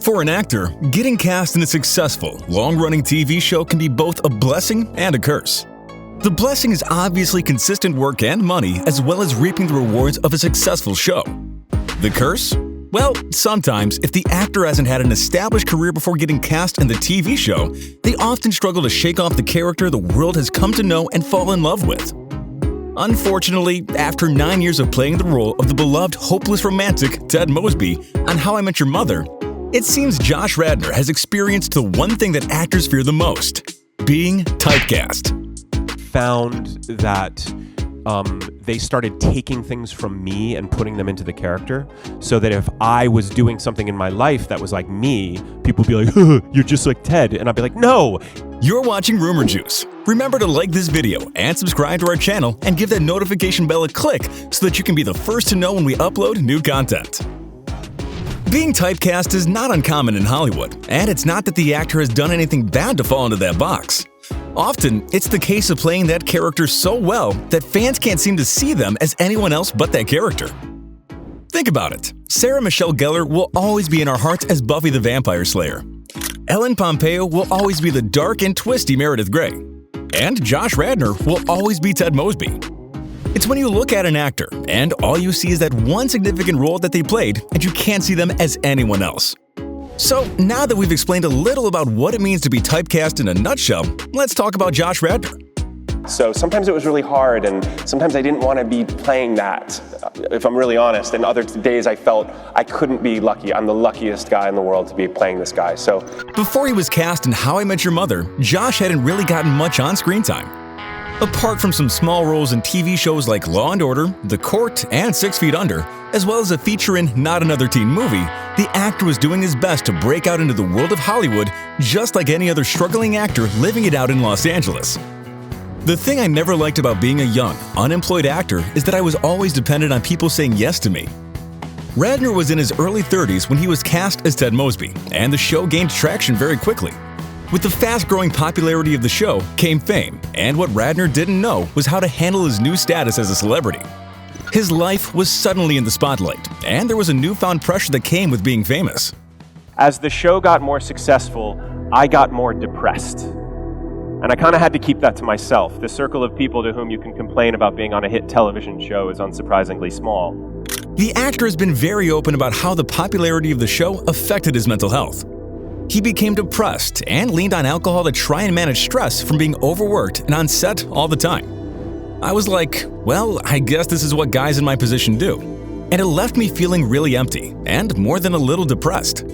For an actor, getting cast in a successful, long-running TV show can be both a blessing and a curse. The blessing is obviously consistent work and money, as well as reaping the rewards of a successful show. The curse? Well, sometimes, if the actor hasn't had an established career before getting cast in the TV show, they often struggle to shake off the character the world has come to know and fall in love with. Unfortunately, after 9 years of playing the role of the beloved hopeless romantic Ted Mosby on How I Met Your Mother, it seems Josh Radnor has experienced the one thing that actors fear the most: being typecast. Found that they started taking things from me and putting them into the character, so that if I was doing something in my life that was like me, people would be like, "You're just like Ted," and I'd be like, "No." You're watching Rumour Juice. Remember to like this video and subscribe to our channel and give that notification bell a click so that you can be the first to know when we upload new content. Being typecast is not uncommon in Hollywood, and it's not that the actor has done anything bad to fall into that box. Often, it's the case of playing that character so well that fans can't seem to see them as anyone else but that character. Think about it. Sarah Michelle Gellar will always be in our hearts as Buffy the Vampire Slayer. Ellen Pompeo will always be the dark and twisty Meredith Grey. And Josh Radnor will always be Ted Mosby. It's when you look at an actor and all you see is that one significant role that they played and you can't see them as anyone else. So now that we've explained a little about what it means to be typecast in a nutshell, let's talk about Josh Radnor. So sometimes it was really hard, and sometimes I didn't want to be playing that, if I'm really honest. And other days I felt I couldn't be lucky. I'm the luckiest guy in the world to be playing this guy. So before he was cast in How I Met Your Mother, Josh hadn't really gotten much on-screen time. Apart from some small roles in TV shows like Law & Order, The Court, and 6 Feet Under, as well as a feature in Not Another Teen Movie, the actor was doing his best to break out into the world of Hollywood just like any other struggling actor living it out in Los Angeles. The thing I never liked about being a young, unemployed actor is that I was always dependent on people saying yes to me. Radnor was in his early 30s when he was cast as Ted Mosby, and the show gained traction very quickly. With the fast-growing popularity of the show came fame, and what Radnor didn't know was how to handle his new status as a celebrity. His life was suddenly in the spotlight, and there was a newfound pressure that came with being famous. as the show got more successful, I got more depressed. And I kind of had to keep that to myself. The circle of people to whom you can complain about being on a hit television show is unsurprisingly small. The actor has been very open about how the popularity of the show affected his mental health. He became depressed and leaned on alcohol to try and manage stress from being overworked and on set all the time. I was like, well, I guess this is what guys in my position do. And it left me feeling really empty and more than a little depressed.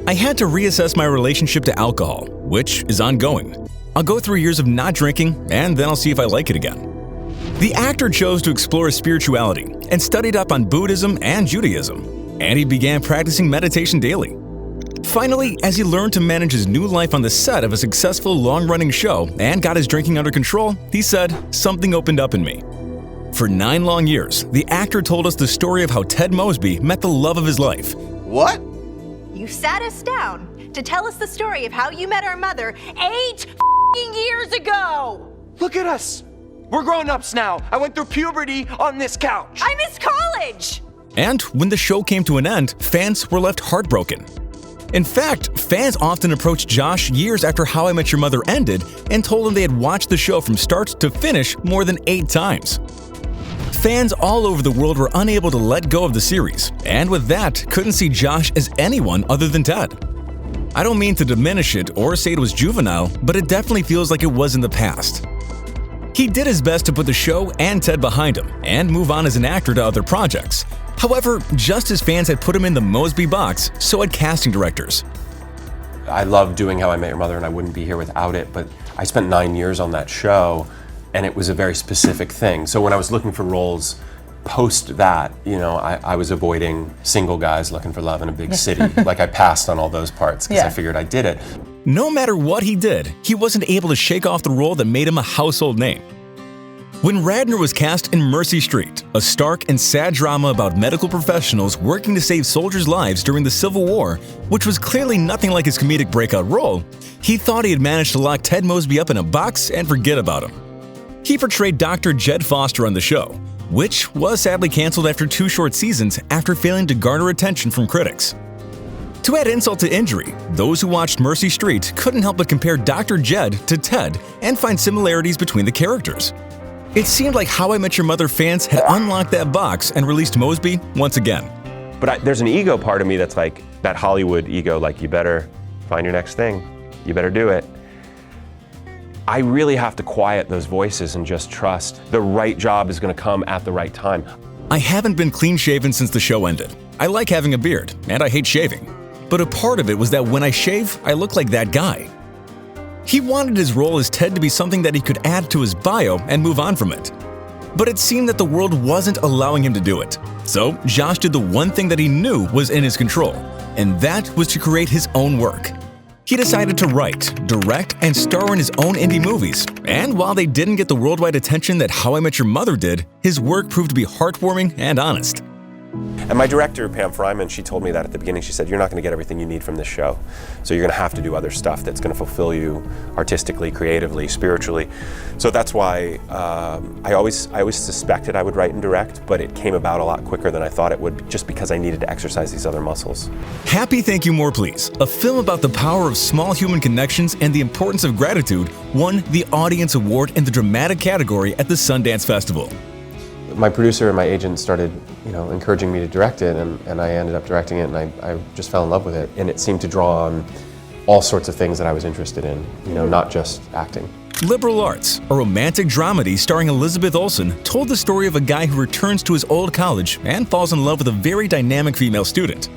I had to reassess my relationship to alcohol, which is ongoing. I'll go through years of not drinking, and then I'll see if I like it again. The actor chose to explore his spirituality and studied up on Buddhism and Judaism, and he began practicing meditation daily. Finally, as he learned to manage his new life on the set of a successful long-running show and got his drinking under control, he said, "Something opened up in me." For 9 long years, the actor told us the story of how Ted Mosby met the love of his life. What? You sat us down to tell us the story of how you met our mother 8 years ago. Look at us. We're grown-ups now. I went through puberty on this couch. I missed college. And when the show came to an end, fans were left heartbroken. In fact, fans often approached Josh years after How I Met Your Mother ended and told him they had watched the show from start to finish more than 8 times. Fans all over the world were unable to let go of the series, and with that, couldn't see Josh as anyone other than Ted. I don't mean to diminish it or say it was juvenile, but it definitely feels like it was in the past. He did his best to put the show and Ted behind him and move on as an actor to other projects. However, just as fans had put him in the Mosby box, so had casting directors. I love doing How I Met Your Mother, and I wouldn't be here without it, but I spent 9 years on that show, and it was a very specific thing. So when I was looking for roles post that, I was avoiding single guys looking for love in a big city. Like, I passed on all those parts because I figured I did it. No matter what he did, he wasn't able to shake off the role that made him a household name. When Radnor was cast in Mercy Street, a stark and sad drama about medical professionals working to save soldiers' lives during the Civil War, which was clearly nothing like his comedic breakout role, he thought he had managed to lock Ted Mosby up in a box and forget about him. He portrayed Dr. Jed Foster on the show, which was sadly canceled after 2 short seasons after failing to garner attention from critics. To add insult to injury, those who watched Mercy Street couldn't help but compare Dr. Jed to Ted and find similarities between the characters. It seemed like How I Met Your Mother fans had unlocked that box and released Mosby once again. But there's an ego part of me that's like, that Hollywood ego, like, you better find your next thing. You better do it. I really have to quiet those voices and just trust the right job is going to come at the right time. I haven't been clean-shaven since the show ended. I like having a beard, and I hate shaving. But a part of it was that when I shave, I look like that guy. He wanted his role as Ted to be something that he could add to his bio and move on from it. But it seemed that the world wasn't allowing him to do it. So Josh did the one thing that he knew was in his control, and that was to create his own work. He decided to write, direct, and star in his own indie movies, and while they didn't get the worldwide attention that How I Met Your Mother did, his work proved to be heartwarming and honest. And my director, Pam Fryman, she told me that at the beginning. She said, you're not going to get everything you need from this show. So you're going to have to do other stuff that's going to fulfill you artistically, creatively, spiritually. So that's why I always suspected I would write and direct, but it came about a lot quicker than I thought it would, just because I needed to exercise these other muscles. Happy Thank You More Please, a film about the power of small human connections and the importance of gratitude, won the Audience Award in the Dramatic category at the Sundance Festival. My producer and my agent started, encouraging me to direct it, and I ended up directing it, and I just fell in love with it. And it seemed to draw on all sorts of things that I was interested in, not just acting. Liberal Arts, a romantic dramedy starring Elizabeth Olsen, told the story of a guy who returns to his old college and falls in love with a very dynamic female student.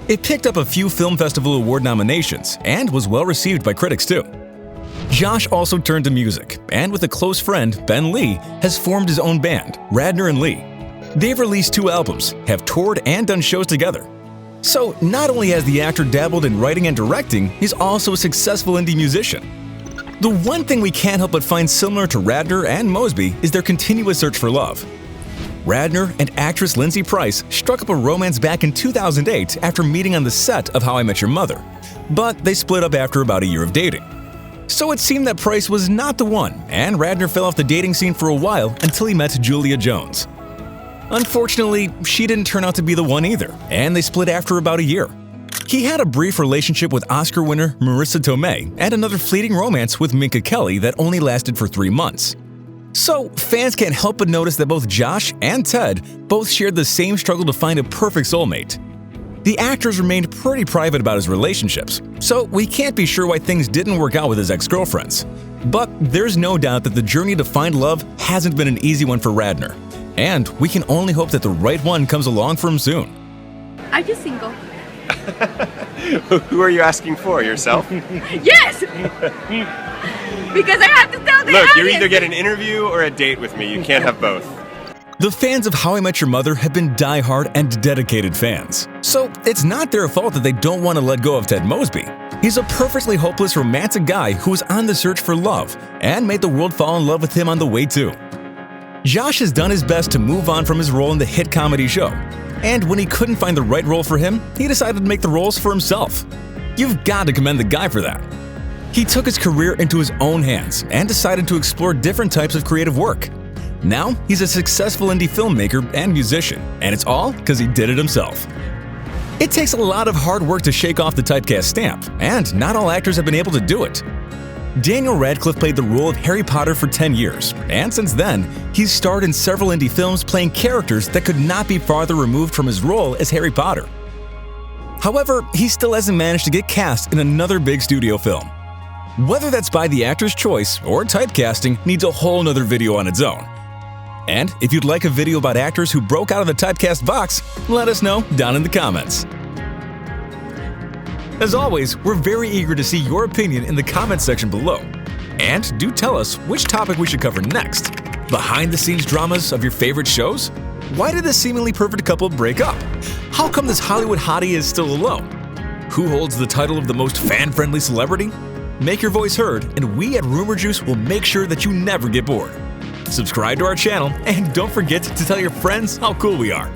It picked up a few Film Festival Award nominations and was well received by critics too. Josh also turned to music, and with a close friend, Ben Lee, has formed his own band, Radnor and Lee. They've released 2 albums, have toured and done shows together. So not only has the actor dabbled in writing and directing, he's also a successful indie musician. The one thing we can't help but find similar to Radnor and Mosby is their continuous search for love. Radnor and actress Lindsay Price struck up a romance back in 2008 after meeting on the set of How I Met Your Mother, but they split up after about a year of dating. So it seemed that Price was not the one, and Radnor fell off the dating scene for a while until he met Julia Jones. Unfortunately, she didn't turn out to be the one either, and they split after about a year. He had a brief relationship with Oscar winner Marisa Tomei and another fleeting romance with Minka Kelly that only lasted for 3 months. So fans can't help but notice that both Josh and Ted both shared the same struggle to find a perfect soulmate. The actors remained pretty private about his relationships, so we can't be sure why things didn't work out with his ex-girlfriends. But there's no doubt that the journey to find love hasn't been an easy one for Radnor, and we can only hope that the right one comes along for him soon. Are you single? Who are you asking for, yourself? Yes! Because I have to tell the Look, audience. you either get an interview or a date with me. You can't have both. The fans of How I Met Your Mother have been die-hard and dedicated fans. So it's not their fault that they don't want to let go of Ted Mosby. He's a perfectly hopeless romantic guy who was on the search for love and made the world fall in love with him on the way too. Josh has done his best to move on from his role in the hit comedy show. And when he couldn't find the right role for him, he decided to make the roles for himself. You've got to commend the guy for that. He took his career into his own hands and decided to explore different types of creative work. Now, he's a successful indie filmmaker and musician, and it's all because he did it himself. It takes a lot of hard work to shake off the Typecast stamp, and not all actors have been able to do it. Daniel Radcliffe played the role of Harry Potter for 10 years, and since then, he's starred in several indie films playing characters that could not be farther removed from his role as Harry Potter. However, he still hasn't managed to get cast in another big studio film. Whether that's by the actor's choice or typecasting needs a whole nother video on its own. And if you'd like a video about actors who broke out of the Typecast box, let us know down in the comments. As always, we're very eager to see your opinion in the comments section below. And do tell us which topic we should cover next. Behind-the-scenes dramas of your favorite shows? Why did this seemingly perfect couple break up? How come this Hollywood hottie is still alone? Who holds the title of the most fan-friendly celebrity? Make your voice heard, and we at Rumour Juice will make sure that you never get bored. Subscribe to our channel, and don't forget to tell your friends how cool we are.